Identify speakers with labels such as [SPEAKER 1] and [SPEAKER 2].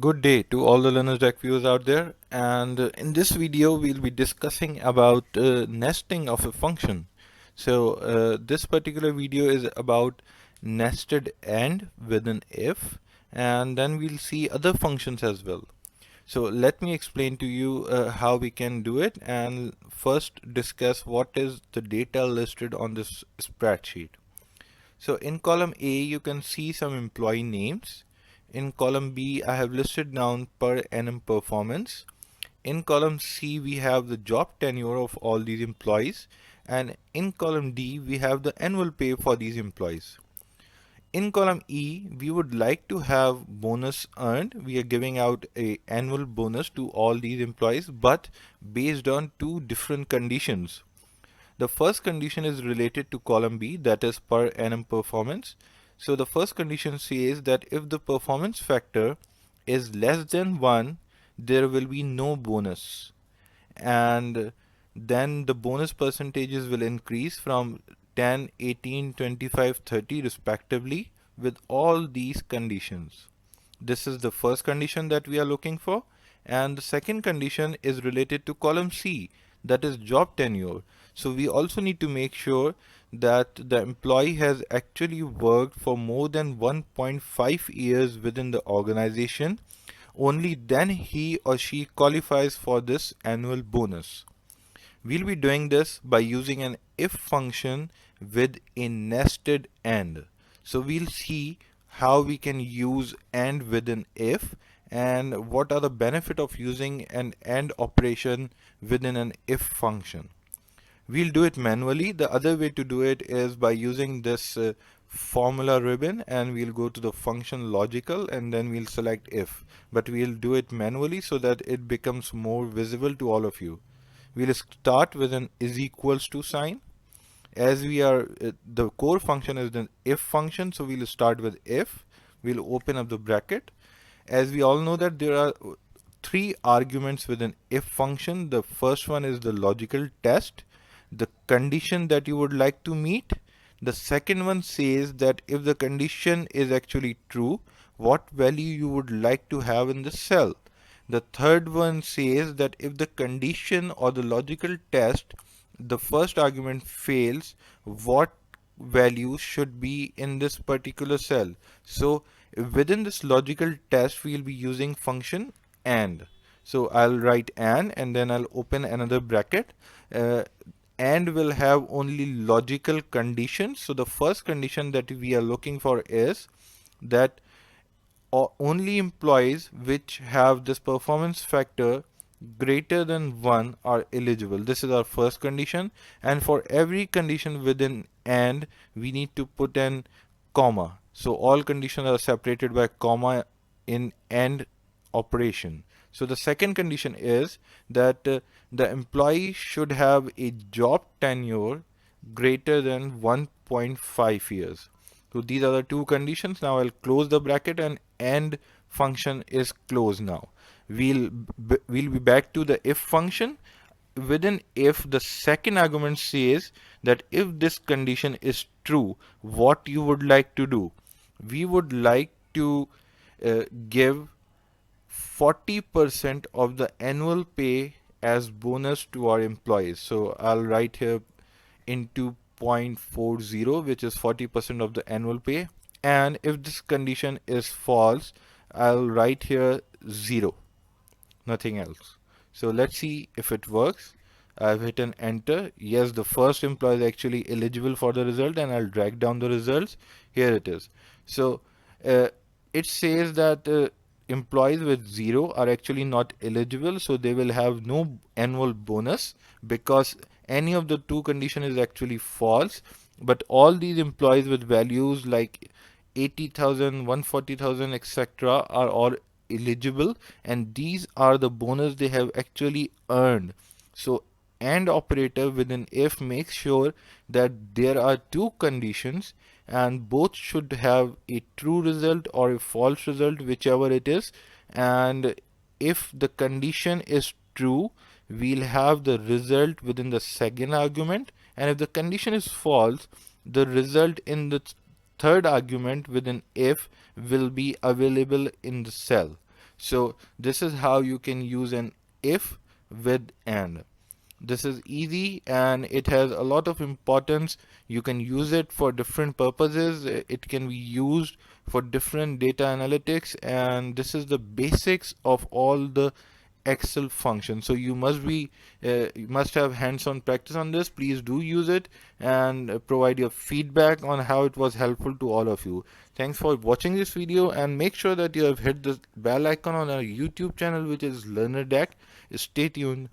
[SPEAKER 1] Good day to all the Learners Deck viewers out there, and in this video we'll be discussing about nesting of a function. This particular video is about nested AND with an if, and then we'll see other functions as well. So let me explain to you how we can do it, and first discuss what is the data listed on this spreadsheet. So in column A, you can see some employee names. In column B, I have listed down per annum performance. In column C, we have the job tenure of all these employees. And in column D, we have the annual pay for these employees. In column E, we would like to have bonus earned. We are giving out a annual bonus to all these employees, but based on two different conditions. The first condition is related to column B, that is per annum performance. So the first condition says that if the performance factor is less than 1, there will be no bonus. And then the bonus percentages will increase from 10, 18, 25, 30 respectively with all these conditions. This is the first condition that we are looking for. And the second condition is related to column C, that is job tenure. So we also need to make sure that the employee has actually worked for more than 1.5 years within the organization. Only then he or she qualifies for this annual bonus. We'll be doing this by using an if function with a nested AND. So we'll see how we can use AND with an if and what are the benefit of using an AND operation within an if function. We'll do it manually. The other way to do it is by using this formula ribbon, and we'll go to the function logical and then we'll select if. But we'll do it manually so that it becomes more visible to all of you. We'll start with an is equals to sign. As we are, the core function is the if function, so we'll start with if. We'll open up the bracket. As we all know that there are three arguments with an if function. The first one is the logical test, the condition that you would like to meet. The second one says that if the condition is actually true, what value you would like to have in the cell. The third one says that if the condition or the logical test, the first argument fails, what value should be in this particular cell. So within this logical test, we'll be using function AND. So I'll write AND and then I'll open another bracket. AND will have only logical conditions. So the first condition that we are looking for is that only employees which have this performance factor greater than 1 are eligible. This is our first condition, and for every condition within AND we need to put an comma. So all conditions are separated by comma in AND operation. So the second condition is that the employee should have a job tenure greater than 1.5 years. So these are the two conditions. Now I'll close the bracket and AND function is closed now. We'll be back to the if function. Within if, the second argument says that if this condition is true, what you would like to do. We would like to give 40% of the annual pay as bonus to our employees. So I'll write here into 0.40, which is 40% of the annual pay. And if this condition is false, I'll write here 0, nothing else. So let's see if it works. I've hit an enter. Yes, the first employee is actually eligible for the result, and I'll drag down the results. Here it is. So it says that employees with 0 are actually not eligible, so they will have no annual bonus because any of the two condition is actually false. But all these employees with values like 80,000, 140,000, etc. are all eligible, and these are the bonus they have actually earned. So AND operator within if makes sure that there are two conditions and both should have a true result or a false result, whichever it is. And if the condition is true, we'll have the result within the second argument, and if the condition is false, the result in the third argument within if will be available in the cell. So this is how you can use an if with and. This is easy and it has a lot of importance. You can use it for different purposes. It can be used for different data analytics, and this is the basics of all the Excel functions. So you must have hands-on practice on this. Please do use it and provide your feedback on how it was helpful to all of you. Thanks for watching this video, and make sure that you have hit the bell icon on our YouTube channel, which is LearnerDeck. Stay tuned.